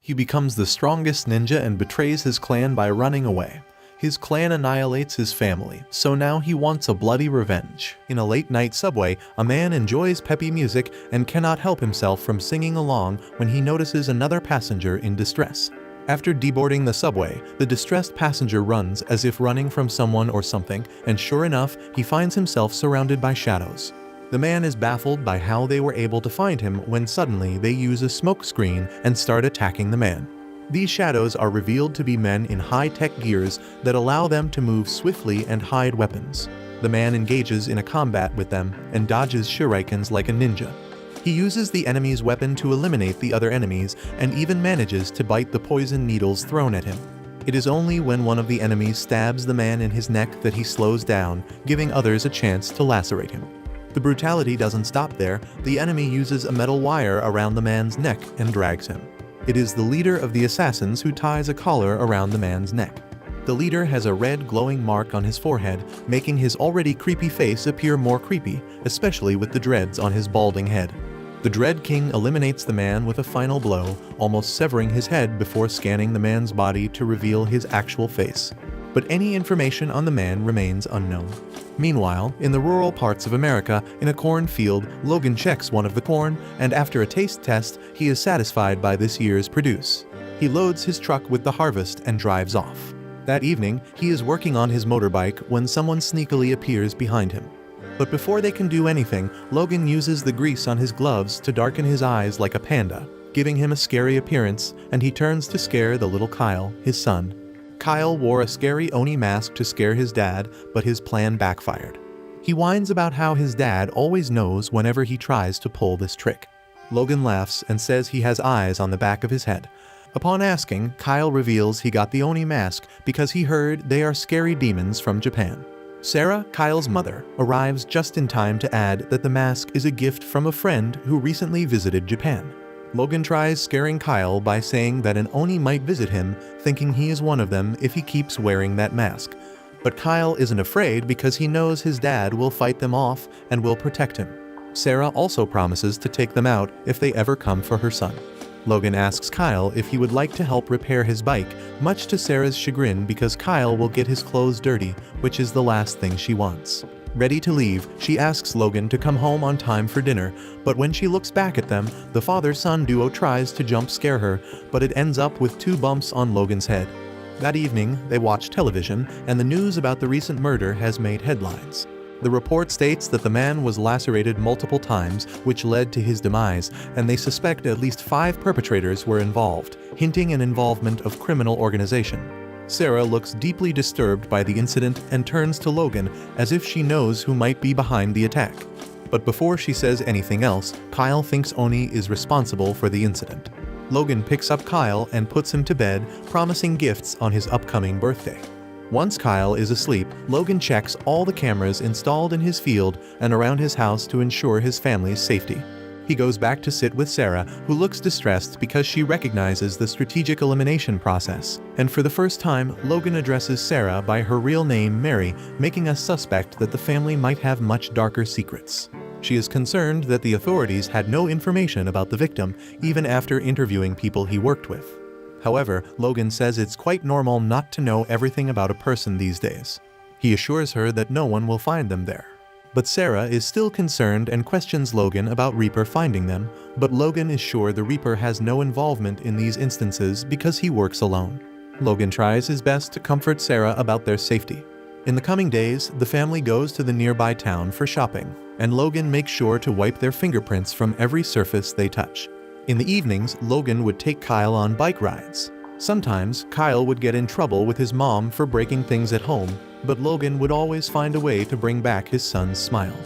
He becomes the strongest ninja and betrays his clan by running away. His clan annihilates his family, so now he wants a bloody revenge. In a late-night subway, a man enjoys peppy music and cannot help himself from singing along when he notices another passenger in distress. After deboarding the subway, the distressed passenger runs as if running from someone or something, and sure enough, he finds himself surrounded by shadows. The man is baffled by how they were able to find him when suddenly they use a smoke screen and start attacking the man. These shadows are revealed to be men in high-tech gears that allow them to move swiftly and hide weapons. The man engages in a combat with them and dodges shurikens like a ninja. He uses the enemy's weapon to eliminate the other enemies and even manages to bite the poison needles thrown at him. It is only when one of the enemies stabs the man in his neck that he slows down, giving others a chance to lacerate him. The brutality doesn't stop there. The enemy uses a metal wire around the man's neck and drags him. It is the leader of the assassins who ties a collar around the man's neck. The leader has a red glowing mark on his forehead, making his already creepy face appear more creepy, especially with the dreads on his balding head. The Dread King eliminates the man with a final blow, almost severing his head before scanning the man's body to reveal his actual face. But any information on the man remains unknown. Meanwhile, in the rural parts of America, in a cornfield, Logan checks one of the corn, and after a taste test, he is satisfied by this year's produce. He loads his truck with the harvest and drives off. That evening, he is working on his motorbike when someone sneakily appears behind him. But before they can do anything, Logan uses the grease on his gloves to darken his eyes like a panda, giving him a scary appearance, and he turns to scare the little Kyle, his son. Kyle wore a scary Oni mask to scare his dad, but his plan backfired. He whines about how his dad always knows whenever he tries to pull this trick. Logan laughs and says he has eyes on the back of his head. Upon asking, Kyle reveals he got the Oni mask because he heard they are scary demons from Japan. Sarah, Kyle's mother, arrives just in time to add that the mask is a gift from a friend who recently visited Japan. Logan tries scaring Kyle by saying that an Oni might visit him, thinking he is one of them if he keeps wearing that mask. But Kyle isn't afraid because he knows his dad will fight them off and will protect him. Sarah also promises to take them out if they ever come for her son. Logan asks Kyle if he would like to help repair his bike, much to Sarah's chagrin because Kyle will get his clothes dirty, which is the last thing she wants. Ready to leave, she asks Logan to come home on time for dinner, but when she looks back at them, the father-son duo tries to jump scare her, but it ends up with 2 bumps on Logan's head. That evening, they watch television, and the news about the recent murder has made headlines. The report states that the man was lacerated multiple times, which led to his demise, and they suspect at least 5 perpetrators were involved, hinting an involvement of criminal organization. Sarah looks deeply disturbed by the incident and turns to Logan as if she knows who might be behind the attack. But before she says anything else, Kyle thinks Oni is responsible for the incident. Logan picks up Kyle and puts him to bed, promising gifts on his upcoming birthday. Once Kyle is asleep, Logan checks all the cameras installed in his field and around his house to ensure his family's safety. He goes back to sit with Sarah, who looks distressed because she recognizes the strategic elimination process. And for the first time, Logan addresses Sarah by her real name, Mary, making us suspect that the family might have much darker secrets. She is concerned that the authorities had no information about the victim, even after interviewing people he worked with. However, Logan says it's quite normal not to know everything about a person these days. He assures her that no one will find them there. But Sarah is still concerned and questions Logan about Reaper finding them, but Logan is sure the Reaper has no involvement in these instances because he works alone. Logan tries his best to comfort Sarah about their safety. In the coming days, the family goes to the nearby town for shopping, and Logan makes sure to wipe their fingerprints from every surface they touch. In the evenings, Logan would take Kyle on bike rides. Sometimes, Kyle would get in trouble with his mom for breaking things at home, but Logan would always find a way to bring back his son's smile.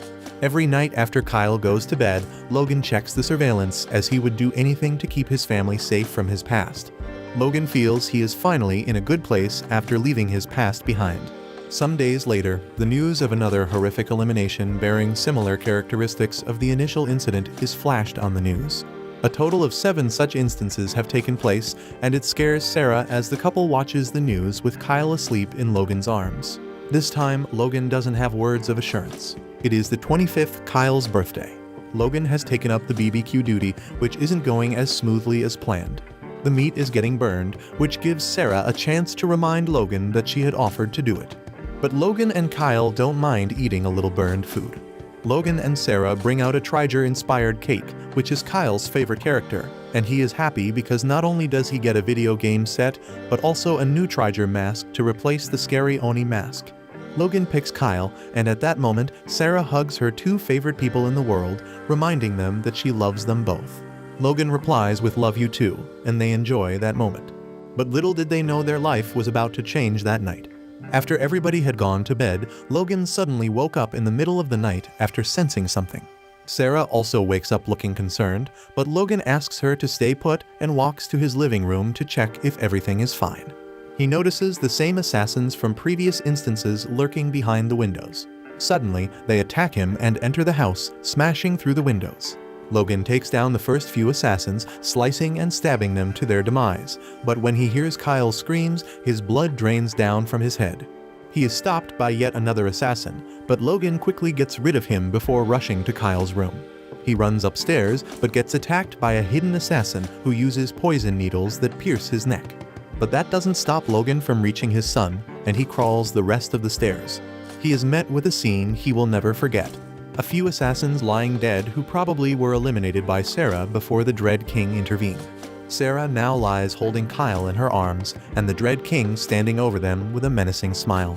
Every night after Kyle goes to bed, Logan checks the surveillance as he would do anything to keep his family safe from his past. Logan feels he is finally in a good place after leaving his past behind. Some days later, the news of another horrific elimination bearing similar characteristics of the initial incident is flashed on the news. A total of 7 such instances have taken place, and it scares Sarah as the couple watches the news with Kyle asleep in Logan's arms. This time, Logan doesn't have words of assurance. It is the 25th Kyle's birthday. Logan has taken up the BBQ duty, which isn't going as smoothly as planned. The meat is getting burned, which gives Sarah a chance to remind Logan that she had offered to do it. But Logan and Kyle don't mind eating a little burned food. Logan and Sarah bring out a Triger-inspired cake, which is Kyle's favorite character, and he is happy because not only does he get a video game set, but also a new Triger mask to replace the scary Oni mask. Logan picks Kyle, and at that moment, Sarah hugs her two favorite people in the world, reminding them that she loves them both. Logan replies with "love you too," and they enjoy that moment. But little did they know their life was about to change that night. After everybody had gone to bed, Logan suddenly woke up in the middle of the night after sensing something. Sarah also wakes up looking concerned, but Logan asks her to stay put and walks to his living room to check if everything is fine. He notices the same assassins from previous instances lurking behind the windows. Suddenly, they attack him and enter the house, smashing through the windows. Logan takes down the first few assassins, slicing and stabbing them to their demise, but when he hears Kyle's screams, his blood drains down from his head. He is stopped by yet another assassin, but Logan quickly gets rid of him before rushing to Kyle's room. He runs upstairs, but gets attacked by a hidden assassin who uses poison needles that pierce his neck. But that doesn't stop Logan from reaching his son, and he crawls the rest of the stairs. He is met with a scene he will never forget. A few assassins lying dead who probably were eliminated by Sarah before the Dread King intervened. Sarah now lies holding Kyle in her arms, and the Dread King standing over them with a menacing smile.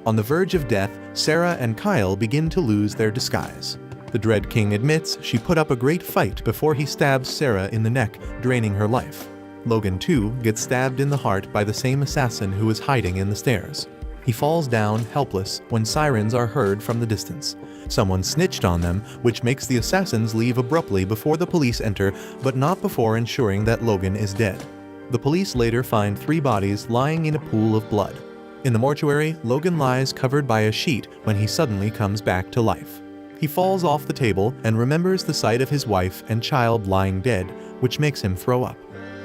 On the verge of death, Sarah and Kyle begin to lose their disguise. The Dread King admits she put up a great fight before he stabs Sarah in the neck, draining her life. Logan too gets stabbed in the heart by the same assassin who is hiding in the stairs. He falls down helpless when sirens are heard from the distance. Someone snitched on them, which makes the assassins leave abruptly before the police enter, but not before ensuring that Logan is dead. The police later find 3 bodies lying in a pool of blood. In the mortuary, Logan lies covered by a sheet when he suddenly comes back to life. He falls off the table and remembers the sight of his wife and child lying dead, which makes him throw up.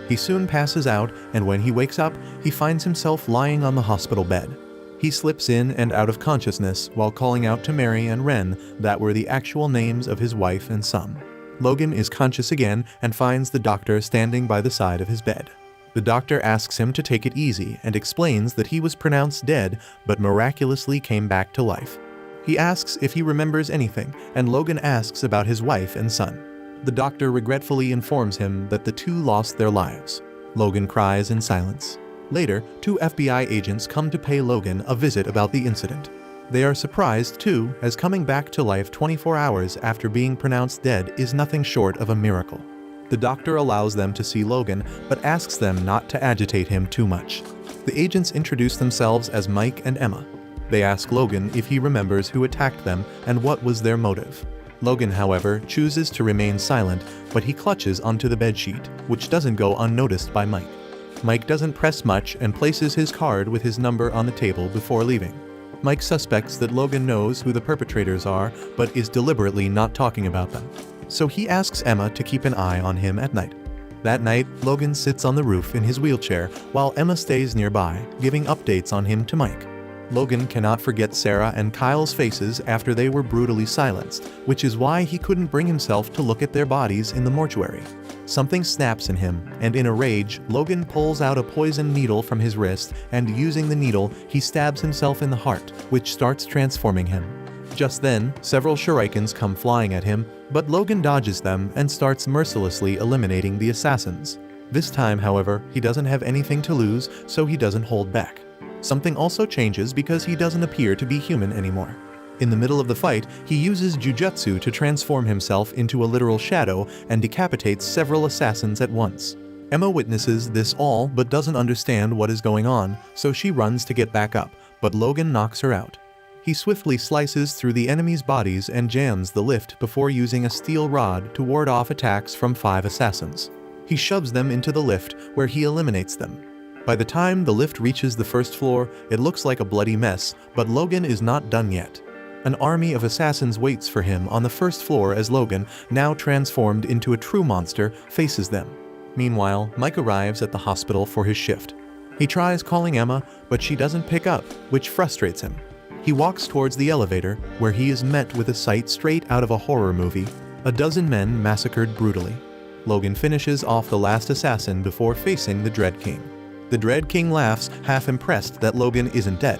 He soon passes out, and when he wakes up, he finds himself lying on the hospital bed. He slips in and out of consciousness while calling out to Mary and Ren that were the actual names of his wife and son. Logan is conscious again and finds the doctor standing by the side of his bed. The doctor asks him to take it easy and explains that he was pronounced dead but miraculously came back to life. He asks if he remembers anything, and Logan asks about his wife and son. The doctor regretfully informs him that the two lost their lives. Logan cries in silence. Later, 2 FBI agents come to pay Logan a visit about the incident. They are surprised too, as coming back to life 24 hours after being pronounced dead is nothing short of a miracle. The doctor allows them to see Logan, but asks them not to agitate him too much. The agents introduce themselves as Mike and Emma. They ask Logan if he remembers who attacked them and what was their motive. Logan, however, chooses to remain silent, but he clutches onto the bedsheet, which doesn't go unnoticed by Mike. Mike doesn't press much and places his card with his number on the table before leaving. Mike suspects that Logan knows who the perpetrators are, but is deliberately not talking about them. So he asks Emma to keep an eye on him at night. That night, Logan sits on the roof in his wheelchair while Emma stays nearby, giving updates on him to Mike. Logan cannot forget Sarah and Kyle's faces after they were brutally silenced, which is why he couldn't bring himself to look at their bodies in the mortuary. Something snaps in him, and in a rage, Logan pulls out a poison needle from his wrist, and using the needle, he stabs himself in the heart, which starts transforming him. Just then, several shurikens come flying at him, but Logan dodges them and starts mercilessly eliminating the assassins. This time, however, he doesn't have anything to lose, so he doesn't hold back. Something also changes because he doesn't appear to be human anymore. In the middle of the fight, he uses jujutsu to transform himself into a literal shadow and decapitates several assassins at once. Emma witnesses this all but doesn't understand what is going on, so she runs to get back up, but Logan knocks her out. He swiftly slices through the enemy's bodies and jams the lift before using a steel rod to ward off attacks from 5 assassins. He shoves them into the lift, where he eliminates them. By the time the lift reaches the first floor, it looks like a bloody mess, but Logan is not done yet. An army of assassins waits for him on the first floor as Logan, now transformed into a true monster, faces them. Meanwhile, Mike arrives at the hospital for his shift. He tries calling Emma, but she doesn't pick up, which frustrates him. He walks towards the elevator, where he is met with a sight straight out of a horror movie: a dozen men massacred brutally. Logan finishes off the last assassin before facing the Dread King. The Dread King laughs, half impressed that Logan isn't dead.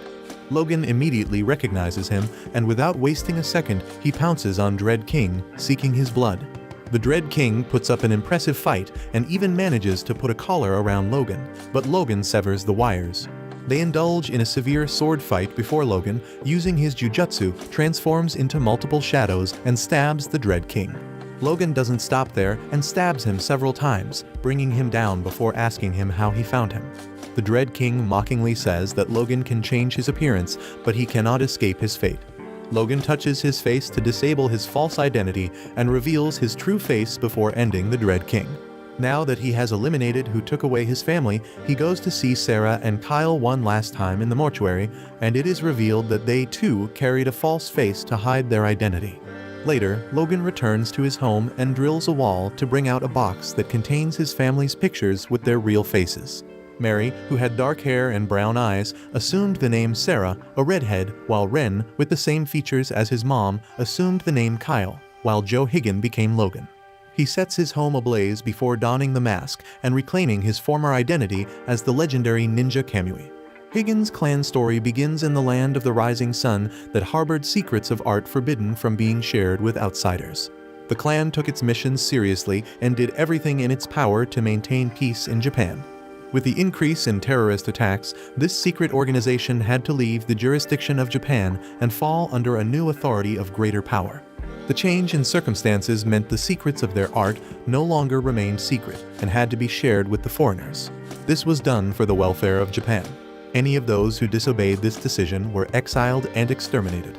Logan immediately recognizes him, and without wasting a second, he pounces on Dread King, seeking his blood. The Dread King puts up an impressive fight and even manages to put a collar around Logan, but Logan severs the wires. They indulge in a severe sword fight before Logan, using his jujutsu, transforms into multiple shadows and stabs the Dread King. Logan doesn't stop there and stabs him several times, bringing him down before asking him how he found him. The Dread King mockingly says that Logan can change his appearance, but he cannot escape his fate. Logan touches his face to disable his false identity and reveals his true face before ending the Dread King. Now that he has eliminated who took away his family, he goes to see Sarah and Kyle one last time in the mortuary, and it is revealed that they too carried a false face to hide their identity. Later, Logan returns to his home and drills a wall to bring out a box that contains his family's pictures with their real faces. Mary, who had dark hair and brown eyes, assumed the name Sarah, a redhead, while Ren, with the same features as his mom, assumed the name Kyle, while Joe Higgin became Logan. He sets his home ablaze before donning the mask and reclaiming his former identity as the legendary Ninja Kamui. Higgins' clan story begins in the land of the rising sun that harbored secrets of art forbidden from being shared with outsiders. The clan took its mission seriously and did everything in its power to maintain peace in Japan. With the increase in terrorist attacks, this secret organization had to leave the jurisdiction of Japan and fall under a new authority of greater power. The change in circumstances meant the secrets of their art no longer remained secret and had to be shared with the foreigners. This was done for the welfare of Japan. Any of those who disobeyed this decision were exiled and exterminated.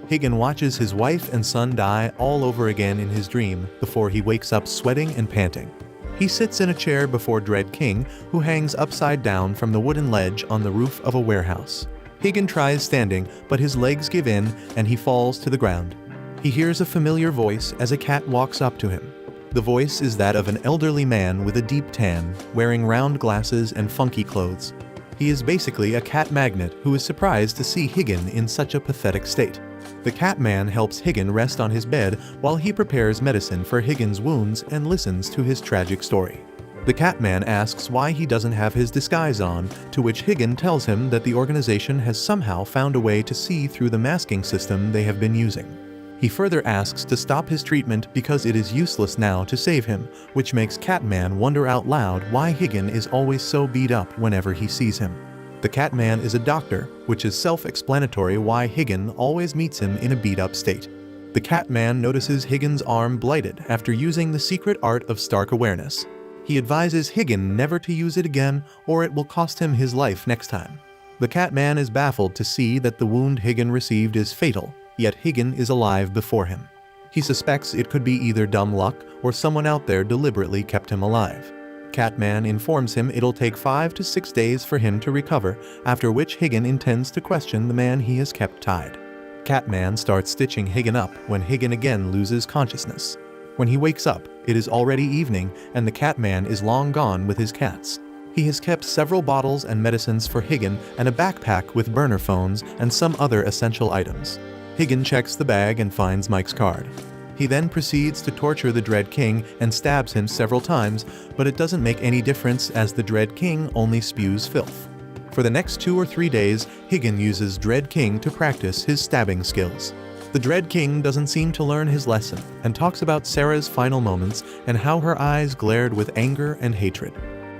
Higgin watches his wife and son die all over again in his dream before he wakes up sweating and panting. He sits in a chair before Dread King, who hangs upside down from the wooden ledge on the roof of a warehouse. Higgin tries standing, but his legs give in and he falls to the ground. He hears a familiar voice as a cat walks up to him. The voice is that of an elderly man with a deep tan, wearing round glasses and funky clothes. He is basically a cat magnet who is surprised to see Higgin in such a pathetic state. The cat man helps Higgin rest on his bed while he prepares medicine for Higgin's wounds and listens to his tragic story. The cat man asks why he doesn't have his disguise on, to which Higgin tells him that the organization has somehow found a way to see through the masking system they have been using. He further asks to stop his treatment because it is useless now to save him, which makes Catman wonder out loud why Higgin is always so beat up whenever he sees him. The Catman is a doctor, which is self-explanatory why Higgin always meets him in a beat-up state. The Catman notices Higgin's arm blighted after using the secret art of Stark Awareness. He advises Higgin never to use it again or it will cost him his life next time. The Catman is baffled to see that the wound Higgin received is fatal, yet Higgin is alive before him. He suspects it could be either dumb luck or someone out there deliberately kept him alive. Catman informs him it'll take 5 to 6 days for him to recover, after which Higgin intends to question the man he has kept tied. Catman starts stitching Higgin up when Higgin again loses consciousness. When he wakes up, it is already evening and the Catman is long gone with his cats. He has kept several bottles and medicines for Higgin and a backpack with burner phones and some other essential items. Higgin checks the bag and finds Mike's card. He then proceeds to torture the Dread King and stabs him several times, but it doesn't make any difference as the Dread King only spews filth. For the next 2 or 3 days, Higgin uses Dread King to practice his stabbing skills. The Dread King doesn't seem to learn his lesson and talks about Sarah's final moments and how her eyes glared with anger and hatred.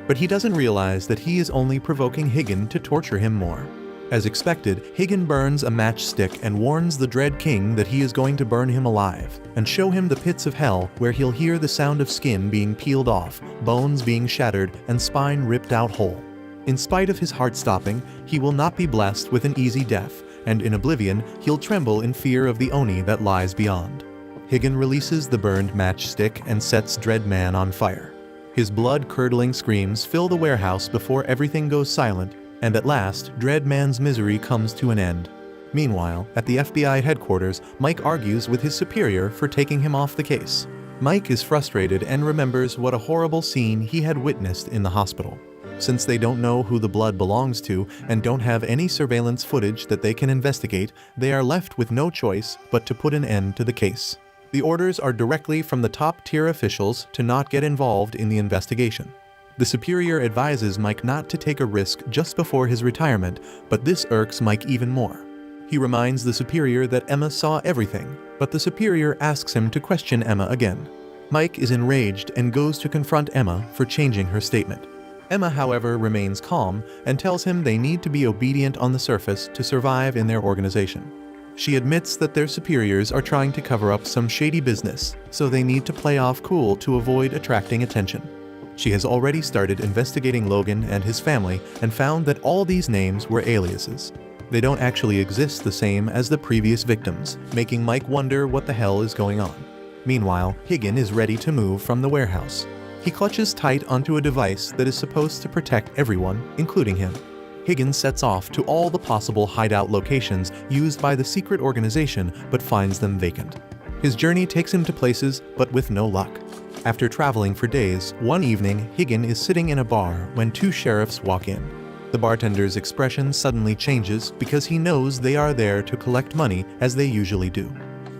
But he doesn't realize that he is only provoking Higgin to torture him more. As expected, Higgin burns a matchstick and warns the Dread King that he is going to burn him alive, and show him the pits of hell where he'll hear the sound of skin being peeled off, bones being shattered, and spine ripped out whole. In spite of his heart stopping, he will not be blessed with an easy death, and in oblivion, he'll tremble in fear of the Oni that lies beyond. Higgin releases the burned matchstick and sets Dreadman on fire. His blood-curdling screams fill the warehouse before everything goes silent, and at last, Dreadman's misery comes to an end. Meanwhile, at the FBI headquarters, Mike argues with his superior for taking him off the case. Mike is frustrated and remembers what a horrible scene he had witnessed in the hospital. Since they don't know who the blood belongs to and don't have any surveillance footage that they can investigate, they are left with no choice but to put an end to the case. The orders are directly from the top-tier officials to not get involved in the investigation. The superior advises Mike not to take a risk just before his retirement, but this irks Mike even more. He reminds the superior that Emma saw everything, but the superior asks him to question Emma again. Mike is enraged and goes to confront Emma for changing her statement. Emma, however, remains calm and tells him they need to be obedient on the surface to survive in their organization. She admits that their superiors are trying to cover up some shady business, so they need to play off cool to avoid attracting attention. She has already started investigating Logan and his family and found that all these names were aliases. They don't actually exist the same as the previous victims, making Mike wonder what the hell is going on. Meanwhile, Higgin is ready to move from the warehouse. He clutches tight onto a device that is supposed to protect everyone, including him. Higgin sets off to all the possible hideout locations used by the secret organization but finds them vacant. His journey takes him to places, but with no luck. After traveling for days, one evening, Higgin is sitting in a bar when two sheriffs walk in. The bartender's expression suddenly changes because he knows they are there to collect money as they usually do.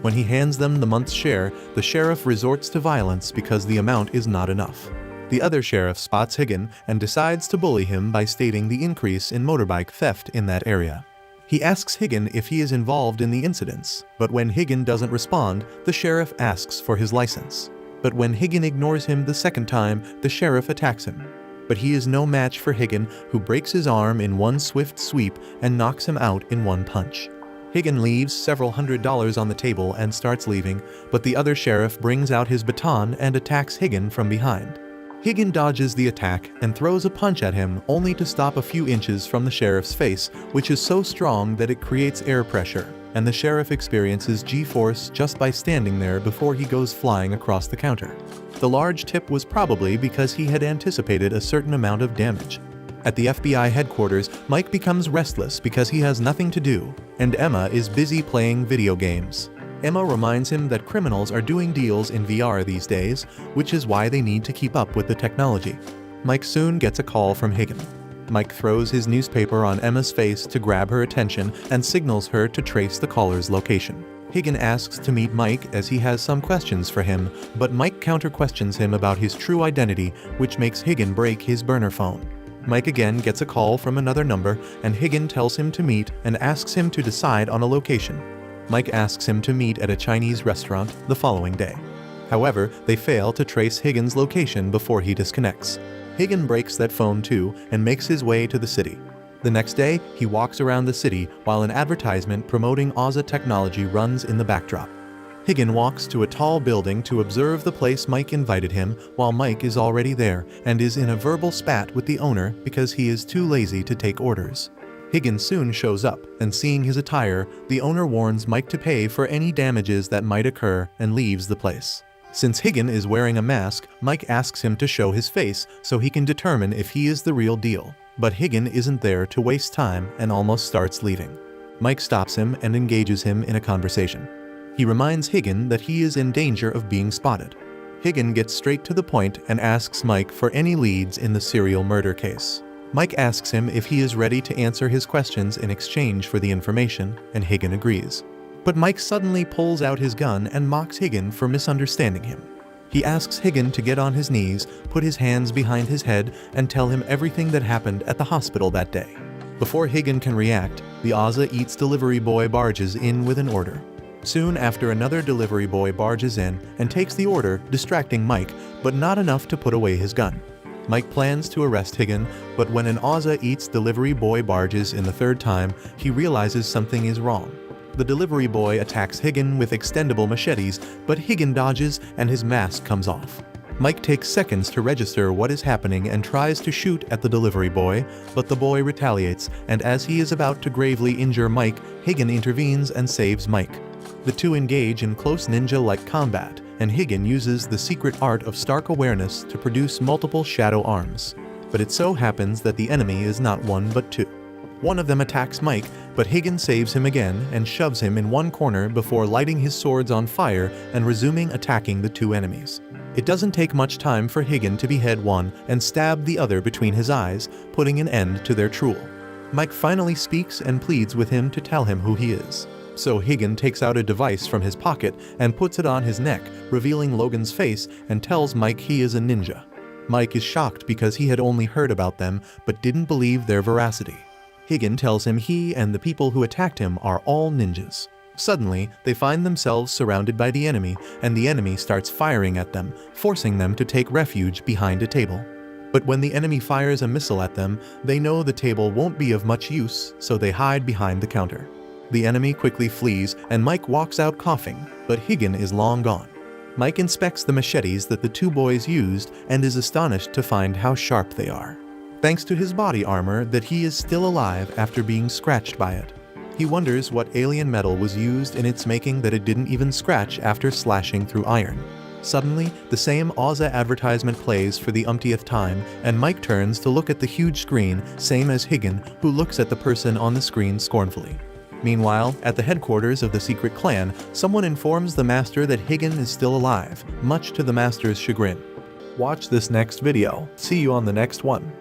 When he hands them the month's share, the sheriff resorts to violence because the amount is not enough. The other sheriff spots Higgin and decides to bully him by stating the increase in motorbike theft in that area. He asks Higgin if he is involved in the incidents, but when Higgin doesn't respond, the sheriff asks for his license. But when Higgin ignores him the second time, the sheriff attacks him. But he is no match for Higgin, who breaks his arm in one swift sweep and knocks him out in one punch. Higgin leaves several $100s on the table and starts leaving, but the other sheriff brings out his baton and attacks Higgin from behind. Higgin dodges the attack and throws a punch at him, only to stop a few inches from the sheriff's face, which is so strong that it creates air pressure, and the sheriff experiences G-force just by standing there before he goes flying across the counter. The large tip was probably because he had anticipated a certain amount of damage. At the FBI headquarters, Mike becomes restless because he has nothing to do, and Emma is busy playing video games. Emma reminds him that criminals are doing deals in VR these days, which is why they need to keep up with the technology. Mike soon gets a call from Higgin. Mike throws his newspaper on Emma's face to grab her attention and signals her to trace the caller's location. Higgin asks to meet Mike as he has some questions for him, but Mike counter-questions him about his true identity, which makes Higgin break his burner phone. Mike again gets a call from another number, and Higgin tells him to meet and asks him to decide on a location. Mike asks him to meet at a Chinese restaurant the following day. However, they fail to trace Higgin's location before he disconnects. Higgin breaks that phone too and makes his way to the city. The next day, he walks around the city while an advertisement promoting Oza technology runs in the backdrop. Higgin walks to a tall building to observe the place Mike invited him while Mike is already there and is in a verbal spat with the owner because he is too lazy to take orders. Higgin soon shows up, and seeing his attire, the owner warns Mike to pay for any damages that might occur and leaves the place. Since Higgin is wearing a mask, Mike asks him to show his face so he can determine if he is the real deal. But Higgin isn't there to waste time and almost starts leaving. Mike stops him and engages him in a conversation. He reminds Higgin that he is in danger of being spotted. Higgin gets straight to the point and asks Mike for any leads in the serial murder case. Mike asks him if he is ready to answer his questions in exchange for the information, and Higgin agrees. But Mike suddenly pulls out his gun and mocks Higgin for misunderstanding him. He asks Higgin to get on his knees, put his hands behind his head, and tell him everything that happened at the hospital that day. Before Higgin can react, the Oza Eats delivery boy barges in with an order. Soon after, another delivery boy barges in and takes the order, distracting Mike, but not enough to put away his gun. Mike plans to arrest Higgin, but when an Oza Eats delivery boy barges in the third time, he realizes something is wrong. The delivery boy attacks Higgin with extendable machetes, but Higgin dodges and his mask comes off. Mike takes seconds to register what is happening and tries to shoot at the delivery boy, but the boy retaliates, and as he is about to gravely injure Mike, Higgin intervenes and saves Mike. The two engage in close ninja-like combat, and Higgin uses the secret art of Stark awareness to produce multiple shadow arms. But it so happens that the enemy is not one but two. One of them attacks Mike, but Higgin saves him again and shoves him in one corner before lighting his swords on fire and resuming attacking the two enemies. It doesn't take much time for Higgin to behead one and stab the other between his eyes, putting an end to their truel. Mike finally speaks and pleads with him to tell him who he is. So Higgin takes out a device from his pocket and puts it on his neck, revealing Logan's face, and tells Mike he is a ninja. Mike is shocked because he had only heard about them but didn't believe their veracity. Higgin tells him he and the people who attacked him are all ninjas. Suddenly, they find themselves surrounded by the enemy, and the enemy starts firing at them, forcing them to take refuge behind a table. But when the enemy fires a missile at them, they know the table won't be of much use, so they hide behind the counter. The enemy quickly flees, and Mike walks out coughing, but Higgin is long gone. Mike inspects the machetes that the two boys used and is astonished to find how sharp they are. Thanks to his body armor, that he is still alive after being scratched by it. He wonders what alien metal was used in its making that it didn't even scratch after slashing through iron. Suddenly, the same Ozza advertisement plays for the umptieth time, and Mike turns to look at the huge screen, same as Higgin, who looks at the person on the screen scornfully. Meanwhile, at the headquarters of the secret clan, someone informs the Master that Higgin is still alive, much to the Master's chagrin. Watch this next video. See you on the next one.